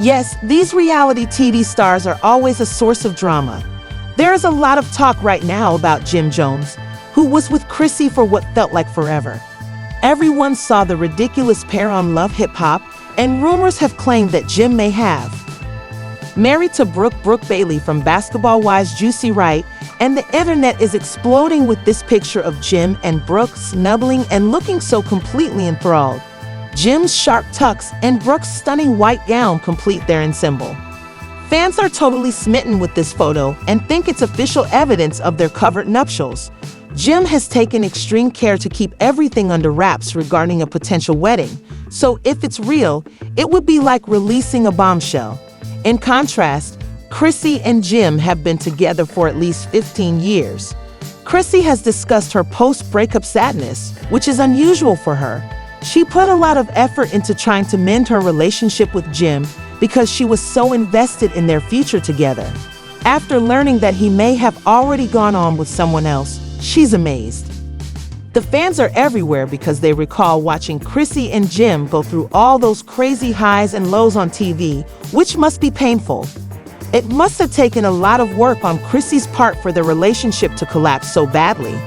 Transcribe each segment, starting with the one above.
Yes, these reality TV stars are always a source of drama. There is a lot of talk right now about Jim Jones, who was with Chrissy for what felt like forever. Everyone saw the ridiculous pair on Love Hip Hop, and rumors have claimed that Jim may have married to Brooke Bailey from Basketball Wives' Juicy Right, and the internet is exploding with this picture of Jim and Brooke snuggling and looking so completely enthralled. Jim's sharp tux and Brooke's stunning white gown complete their ensemble. Fans are totally smitten with this photo and think it's official evidence of their covered nuptials. Jim has taken extreme care to keep everything under wraps regarding a potential wedding, so if it's real, it would be like releasing a bombshell. In contrast, Chrissy and Jim have been together for at least 15 years. Chrissy has discussed her post-breakup sadness, which is unusual for her. She put a lot of effort into trying to mend her relationship with Jim because she was so invested in their future together. After learning that he may have already gone on with someone else, she's amazed. The fans are everywhere because they recall watching Chrissy and Jim go through all those crazy highs and lows on TV, which must be painful. It must have taken a lot of work on Chrissy's part for their relationship to collapse so badly.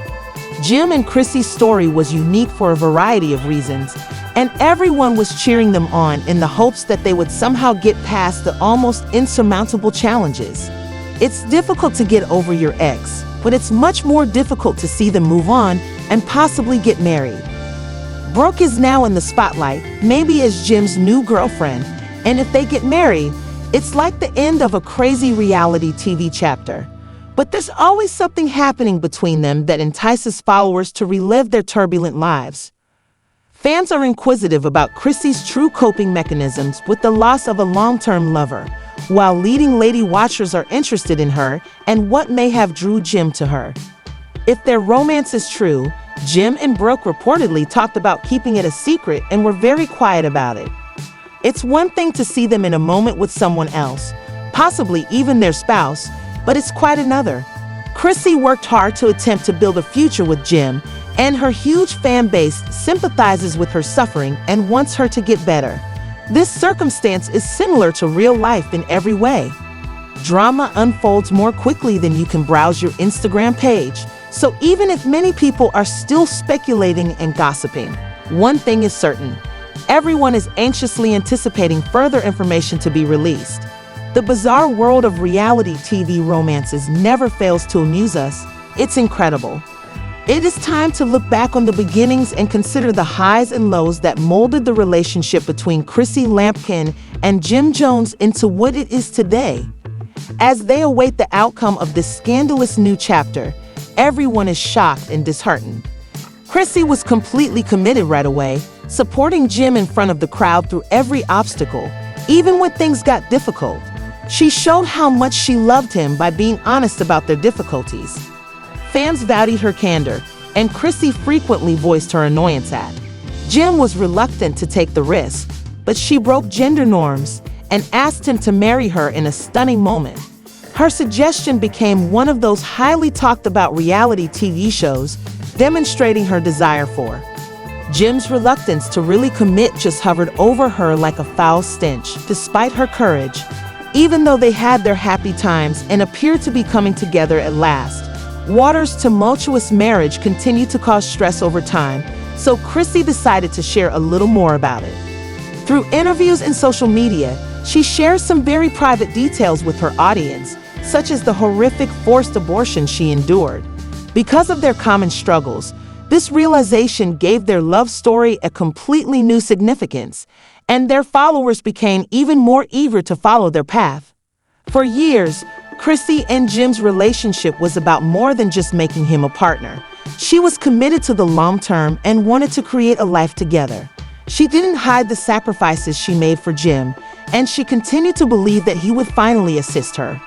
Jim and Chrissy's story was unique for a variety of reasons, and everyone was cheering them on in the hopes that they would somehow get past the almost insurmountable challenges. It's difficult to get over your ex, but it's much more difficult to see them move on and possibly get married. Brooke is now in the spotlight, maybe as Jim's new girlfriend, and if they get married, it's like the end of a crazy reality TV chapter. But there's always something happening between them that entices followers to relive their turbulent lives. Fans are inquisitive about Chrissy's true coping mechanisms with the loss of a long-term lover, while leading lady watchers are interested in her and what may have drew Jim to her. If their romance is true, Jim and Brooke reportedly talked about keeping it a secret and were very quiet about it. It's one thing to see them in a moment with someone else, possibly even their spouse, but it's quite another. Chrissy worked hard to attempt to build a future with Jim, and her huge fan base sympathizes with her suffering and wants her to get better. This circumstance is similar to real life in every way. Drama unfolds more quickly than you can browse your Instagram page, so even if many people are still speculating and gossiping, one thing is certain: everyone is anxiously anticipating further information to be released. The bizarre world of reality TV romances never fails to amuse us. It's incredible. It is time to look back on the beginnings and consider the highs and lows that molded the relationship between Chrissy Lampkin and Jim Jones into what it is today. As they await the outcome of this scandalous new chapter, everyone is shocked and disheartened. Chrissy was completely committed right away, supporting Jim in front of the crowd through every obstacle, even when things got difficult. She showed how much she loved him by being honest about their difficulties. Fans valued her candor, and Chrissy frequently voiced her annoyance at. Jim was reluctant to take the risk, but she broke gender norms and asked him to marry her in a stunning moment. Her suggestion became one of those highly talked about reality TV shows, demonstrating her desire for. Jim's reluctance to really commit just hovered over her like a foul stench, despite her courage. Even though they had their happy times and appeared to be coming together at last, Waters' tumultuous marriage continued to cause stress over time, so Chrissy decided to share a little more about it. Through interviews and social media, she shares some very private details with her audience, such as the horrific forced abortion she endured. Because of their common struggles, this realization gave their love story a completely new significance, and their followers became even more eager to follow their path. For years, Chrissy and Jim's relationship was about more than just making him a partner. She was committed to the long term and wanted to create a life together. She didn't hide the sacrifices she made for Jim, and she continued to believe that he would finally assist her.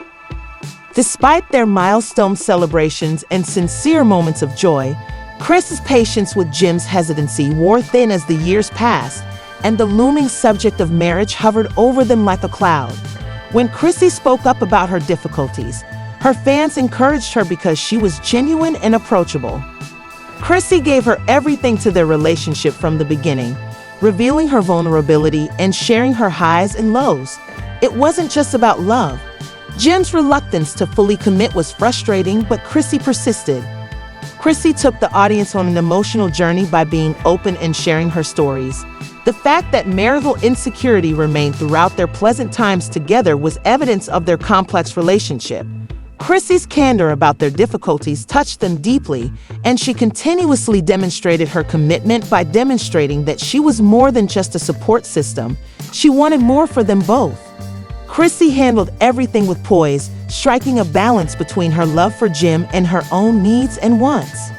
Despite their milestone celebrations and sincere moments of joy, Chris's patience with Jim's hesitancy wore thin as the years passed, and the looming subject of marriage hovered over them like a cloud. When Chrissy spoke up about her difficulties, her fans encouraged her because she was genuine and approachable. Chrissy gave her everything to their relationship from the beginning, revealing her vulnerability and sharing her highs and lows. It wasn't just about love. Jim's reluctance to fully commit was frustrating, but Chrissy persisted. Chrissy took the audience on an emotional journey by being open and sharing her stories. The fact that marital insecurity remained throughout their pleasant times together was evidence of their complex relationship. Chrissy's candor about their difficulties touched them deeply, and she continuously demonstrated her commitment by demonstrating that she was more than just a support system. She wanted more for them both. Chrissy handled everything with poise, striking a balance between her love for Jim and her own needs and wants.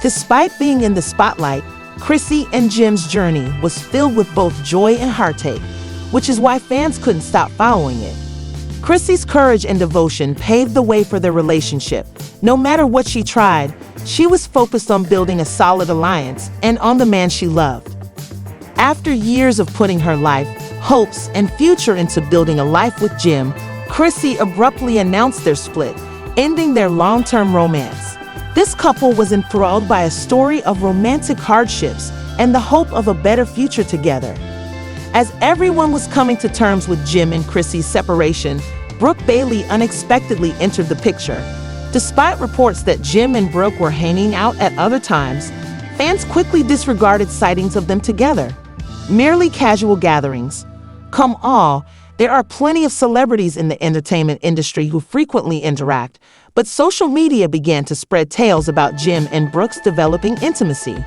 Despite being in the spotlight, Chrissy and Jim's journey was filled with both joy and heartache, which is why fans couldn't stop following it. Chrissy's courage and devotion paved the way for their relationship. No matter what she tried, she was focused on building a solid alliance and on the man she loved. After years of putting her life, hopes, and future into building a life with Jim, Chrissy abruptly announced their split, ending their long-term romance. This couple was enthralled by a story of romantic hardships and the hope of a better future together. As everyone was coming to terms with Jim and Chrissy's separation, Brooke Bailey unexpectedly entered the picture. Despite reports that Jim and Brooke were hanging out at other times, fans quickly disregarded sightings of them together. Merely casual gatherings. Come all, there are plenty of celebrities in the entertainment industry who frequently interact, but social media began to spread tales about Jim and Brooke's developing intimacy.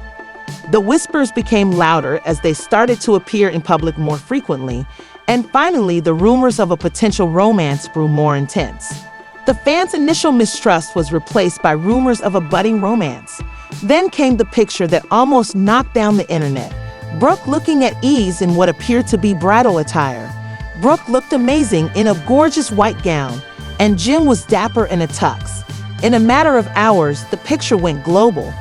The whispers became louder as they started to appear in public more frequently, and finally the rumors of a potential romance grew more intense. The fans' initial mistrust was replaced by rumors of a budding romance. Then came the picture that almost knocked down the internet. Brooke looking at ease in what appeared to be bridal attire. Brooke looked amazing in a gorgeous white gown, and Jim was dapper in a tux. In a matter of hours, the picture went global.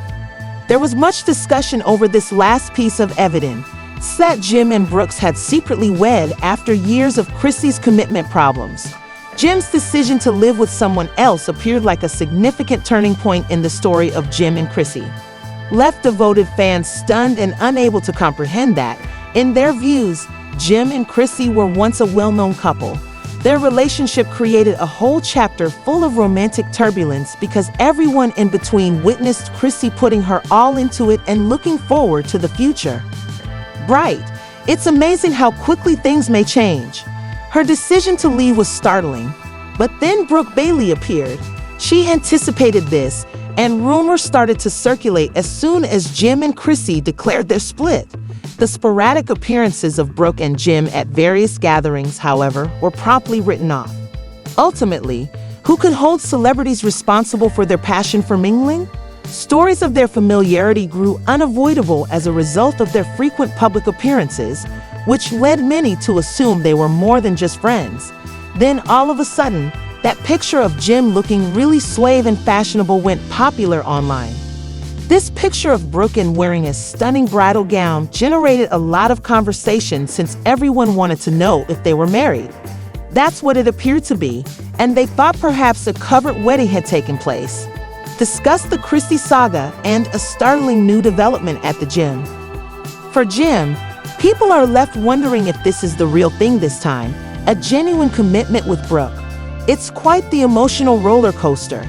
There was much discussion over this last piece of evidence that Jim and Brooke had secretly wed after years of Chrissy's commitment problems. Jim's decision to live with someone else appeared like a significant turning point in the story of Jim and Chrissy. Left devoted fans stunned and unable to comprehend that, in their views, Jim and Chrissy were once a well-known couple. Their relationship created a whole chapter full of romantic turbulence because everyone in between witnessed Chrissy putting her all into it and looking forward to the future. Right, it's amazing how quickly things may change. Her decision to leave was startling, but then Brooke Bailey appeared. She anticipated this, and rumors started to circulate as soon as Jim and Chrissy declared their split. The sporadic appearances of Brooke and Jim at various gatherings, however, were promptly written off. Ultimately, who could hold celebrities responsible for their passion for mingling? Stories of their familiarity grew unavoidable as a result of their frequent public appearances, which led many to assume they were more than just friends. Then all of a sudden, that picture of Jim looking really suave and fashionable went popular online. This picture of Brooke wearing a stunning bridal gown generated a lot of conversation since everyone wanted to know if they were married. That's what it appeared to be, and they thought perhaps a covered wedding had taken place. Discuss the Chrissy saga and a startling new development at the gym. For Jim, people are left wondering if this is the real thing this time, a genuine commitment with Brooke. It's quite the emotional roller coaster.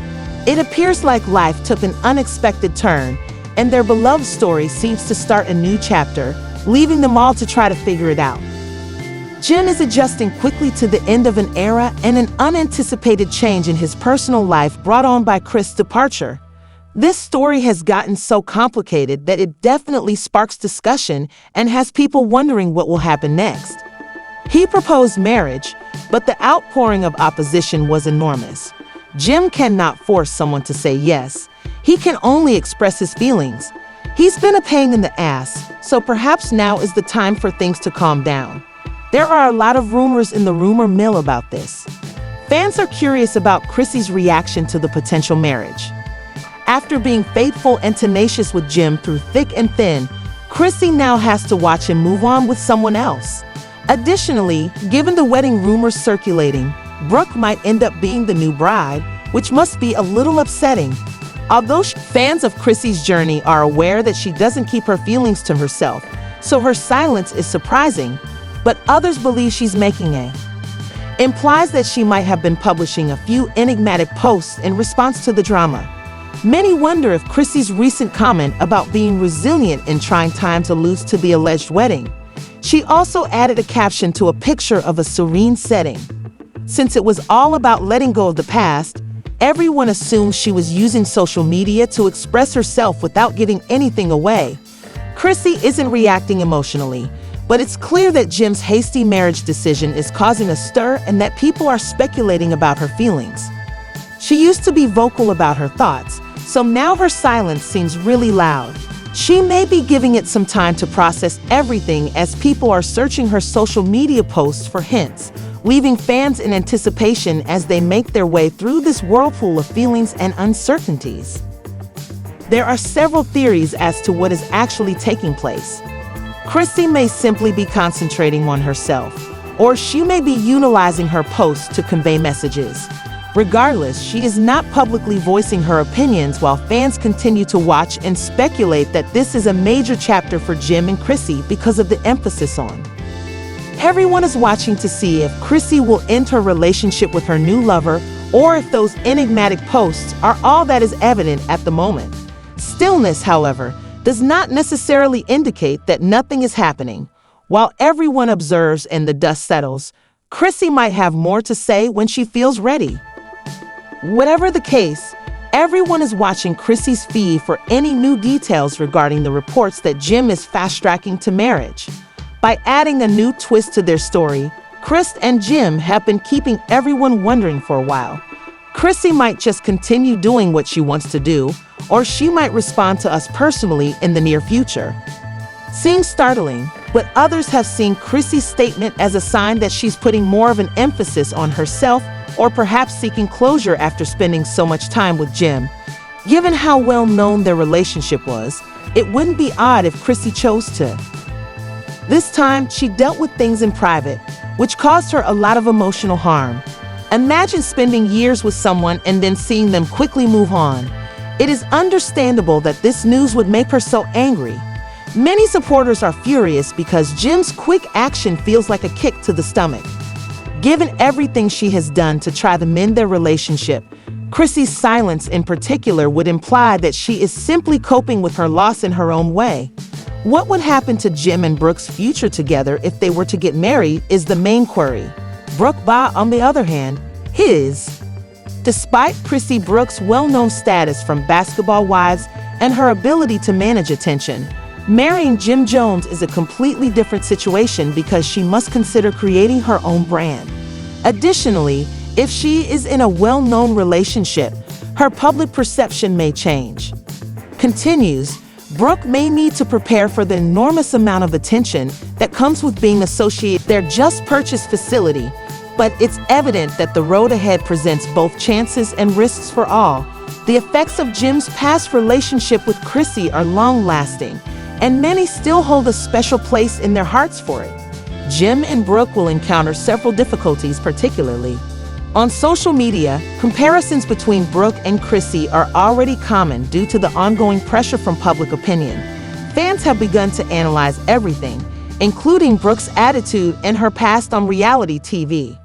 It appears like life took an unexpected turn, and their beloved story seems to start a new chapter, leaving them all to try to figure it out. Jim is adjusting quickly to the end of an era and an unanticipated change in his personal life brought on by Chris' departure. This story has gotten so complicated that it definitely sparks discussion and has people wondering what will happen next. He proposed marriage, but the outpouring of opposition was enormous. Jim cannot force someone to say yes. He can only express his feelings. He's been a pain in the ass, so perhaps now is the time for things to calm down. There are a lot of rumors in the rumor mill about this. Fans are curious about Chrissy's reaction to the potential marriage. After being faithful and tenacious with Jim through thick and thin, Chrissy now has to watch him move on with someone else. Additionally, given the wedding rumors circulating, Brooke might end up being the new bride, which must be a little upsetting. Although fans of Chrissy's journey are aware that she doesn't keep her feelings to herself, so her silence is surprising, but others believe she's making a implies that she might have been publishing a few enigmatic posts in response to the drama. Many wonder if Chrissy's recent comment about being resilient in trying times alludes to the alleged wedding. She also added a caption to a picture of a serene setting. Since it was all about letting go of the past, everyone assumed she was using social media to express herself without giving anything away. Chrissy isn't reacting emotionally, but it's clear that Jim's hasty marriage decision is causing a stir and that people are speculating about her feelings. She used to be vocal about her thoughts, so now her silence seems really loud. She may be giving it some time to process everything as people are searching her social media posts for hints, leaving fans in anticipation as they make their way through this whirlpool of feelings and uncertainties. There are several theories as to what is actually taking place. Chrissy may simply be concentrating on herself, or she may be utilizing her posts to convey messages. Regardless, she is not publicly voicing her opinions while fans continue to watch and speculate that this is a major chapter for Jim and Chrissy because of the emphasis on. Everyone is watching to see if Chrissy will end her relationship with her new lover or if those enigmatic posts are all that is evident at the moment. Stillness, however, does not necessarily indicate that nothing is happening. While everyone observes and the dust settles, Chrissy might have more to say when she feels ready. Whatever the case, everyone is watching Chrissy's feed for any new details regarding the reports that Jim is fast-tracking to marriage. By adding a new twist to their story, Chris and Jim have been keeping everyone wondering for a while. Chrissy might just continue doing what she wants to do, or she might respond to us personally in the near future. Seems startling, but others have seen Chrissy's statement as a sign that she's putting more of an emphasis on herself or perhaps seeking closure after spending so much time with Jim. Given how well known their relationship was, it wouldn't be odd if Chrissy chose to. This time, she dealt with things in private, which caused her a lot of emotional harm. Imagine spending years with someone and then seeing them quickly move on. It is understandable that this news would make her so angry. Many supporters are furious because Jim's quick action feels like a kick to the stomach. Given everything she has done to try to mend their relationship, Chrissys Silence in particular would imply that she is simply coping with her loss in her own way. What would happen to Jim and Brooke's future together if they were to get married is the main query. Brooke, on the other hand, his. Despite Chrissy Brooke's well-known status from Basketball Wives and her ability to manage attention, marrying Jim Jones is a completely different situation because she must consider creating her own brand. Additionally, if she is in a well-known relationship, her public perception may change. Continues, Brooke may need to prepare for the enormous amount of attention that comes with being associated with their just-purchased facility, but it's evident that the road ahead presents both chances and risks for all. The effects of Jim's past relationship with Chrissy are long-lasting, and many still hold a special place in their hearts for it. Jim and Brooke will encounter several difficulties, particularly on social media. Comparisons between Brooke and Chrissy are already common due to the ongoing pressure from public opinion. Fans have begun to analyze everything, including Brooke's attitude and her past on reality TV.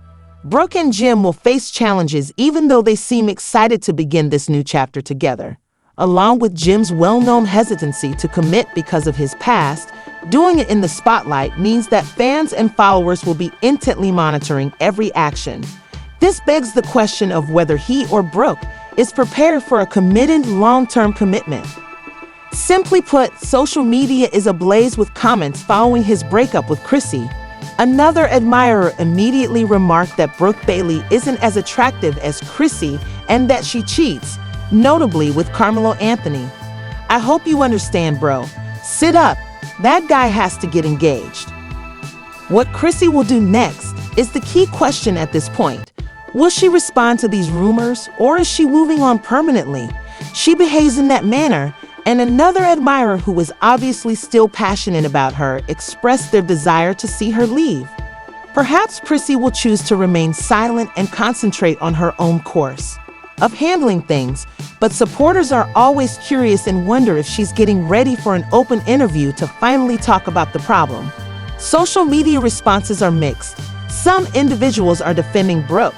Brooke and Jim will face challenges even though they seem excited to begin this new chapter together. Along with Jim's well-known hesitancy to commit because of his past, doing it in the spotlight means that fans and followers will be intently monitoring every action. This begs the question of whether he or Brooke is prepared for a committed long-term commitment. Simply put, social media is ablaze with comments following his breakup with Chrissy. Another admirer immediately remarked that Brooke Bailey isn't as attractive as Chrissy and that she cheats, notably with Carmelo Anthony. I hope you understand, bro. Sit up. That guy has to get engaged. What Chrissy will do next is the key question at this point. Will she respond to these rumors, or is she moving on permanently? She behaves in that manner, and another admirer who was obviously still passionate about her expressed their desire to see her leave. Perhaps Chrissy will choose to remain silent and concentrate on her own course of handling things, but supporters are always curious and wonder if she's getting ready for an open interview to finally talk about the problem. Social media responses are mixed. Some individuals are defending Brooke,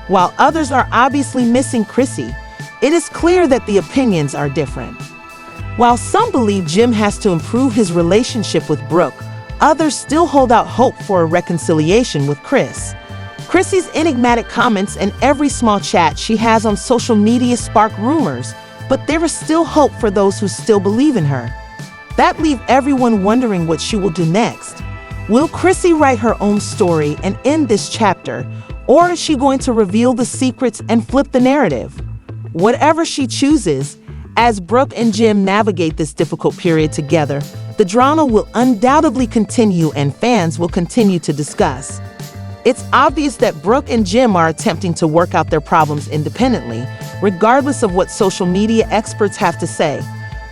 while others are obviously missing Chrissy. It is clear that the opinions are different. While some believe Jim has to improve his relationship with Brooke, others still hold out hope for a reconciliation with Chris. Chrissy's enigmatic comments and every small chat she has on social media spark rumors, but there is still hope for those who still believe in her. That leaves everyone wondering what she will do next. Will Chrissy write her own story and end this chapter, or is she going to reveal the secrets and flip the narrative? Whatever she chooses, as Brooke and Jim navigate this difficult period together, the drama will undoubtedly continue and fans will continue to discuss. It's obvious that Brooke and Jim are attempting to work out their problems independently, regardless of what social media experts have to say.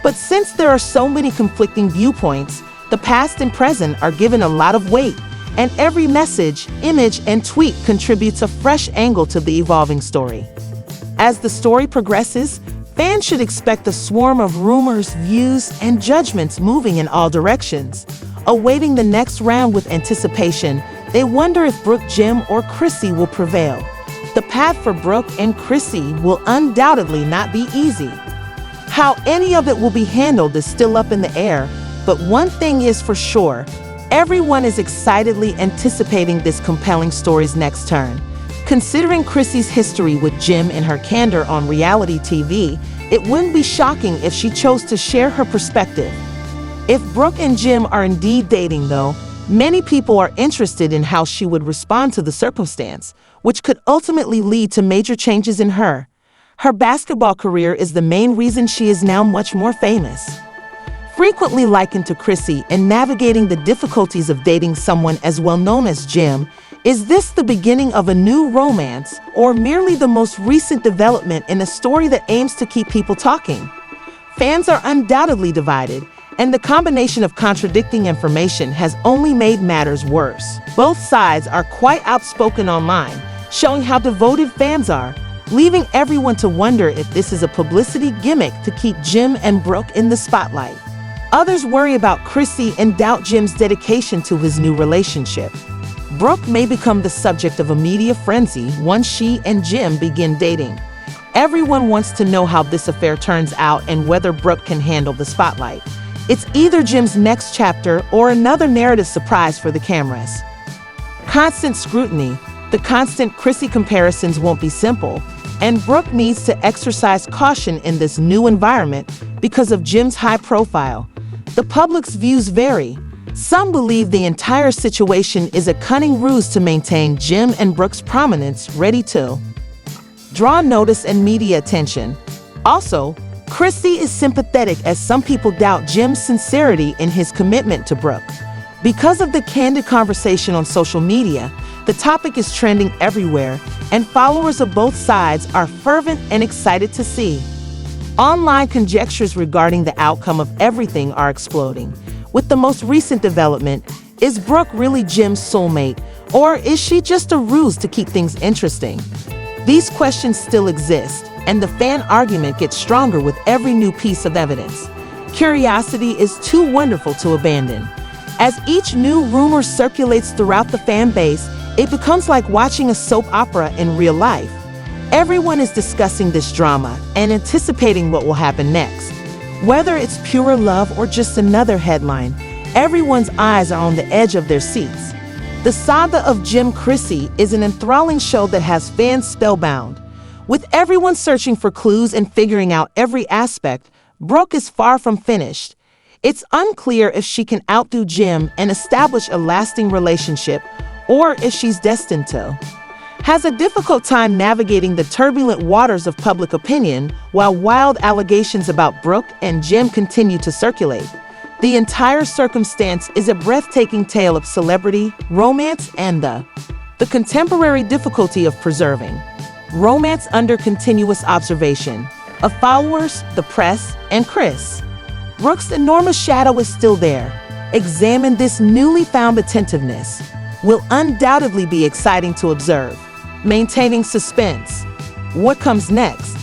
But since there are so many conflicting viewpoints, the past and present are given a lot of weight, and every message, image, and tweet contributes a fresh angle to the evolving story. As the story progresses, fans should expect a swarm of rumors, views, and judgments moving in all directions. Awaiting the next round with anticipation, they wonder if Brooke, Jim, or Chrissy will prevail. The path for Brooke and Chrissy will undoubtedly not be easy. How any of it will be handled is still up in the air, but one thing is for sure, everyone is excitedly anticipating this compelling story's next turn. Considering Chrissy's history with Jim and her candor on reality TV, it wouldn't be shocking if she chose to share her perspective. If Brooke and Jim are indeed dating, though, many people are interested in how she would respond to the circumstance, which could ultimately lead to major changes in her. Her basketball career is the main reason she is now much more famous. Frequently likened to Chrissy in navigating the difficulties of dating someone as well known as Jim, is this the beginning of a new romance, or merely the most recent development in a story that aims to keep people talking? Fans are undoubtedly divided, and the combination of contradicting information has only made matters worse. Both sides are quite outspoken online, showing how devoted fans are, leaving everyone to wonder if this is a publicity gimmick to keep Jim and Brooke in the spotlight. Others worry about Chrissy and doubt Jim's dedication to his new relationship. Brooke may become the subject of a media frenzy once she and Jim begin dating. Everyone wants to know how this affair turns out and whether Brooke can handle the spotlight. It's either Jim's next chapter or another narrative surprise for the cameras. Constant scrutiny, the constant Chrissy comparisons won't be simple, and Brooke needs to exercise caution in this new environment because of Jim's high profile. The public's views vary. Some believe the entire situation is a cunning ruse to maintain Jim and Brooke's prominence, ready to draw notice and media attention. Also, Chrissy is sympathetic as some people doubt Jim's sincerity in his commitment to Brooke. Because of the candid conversation on social media, the topic is trending everywhere, and followers of both sides are fervent and excited to see. Online conjectures regarding the outcome of everything are exploding. With the most recent development, is Brooke really Jim's soulmate, or is she just a ruse to keep things interesting? These questions still exist, and the fan argument gets stronger with every new piece of evidence. Curiosity is too wonderful to abandon. As each new rumor circulates throughout the fan base, it becomes like watching a soap opera in real life. Everyone is discussing this drama and anticipating what will happen next. Whether it's pure love or just another headline, everyone's eyes are on the edge of their seats. The saga of Jim Chrissy is an enthralling show that has fans spellbound. With everyone searching for clues and figuring out every aspect, Brooke is far from finished. It's unclear if she can outdo Jim and establish a lasting relationship, or if she's destined to has a difficult time navigating the turbulent waters of public opinion while wild allegations about Brooke and Jim continue to circulate. The entire circumstance is a breathtaking tale of celebrity, romance, and the contemporary difficulty of preserving romance under continuous observation of followers, the press, and Chris. Brooke's enormous shadow is still there. Examine this newly found attentiveness. Will undoubtedly be exciting to observe. Maintaining suspense. What comes next?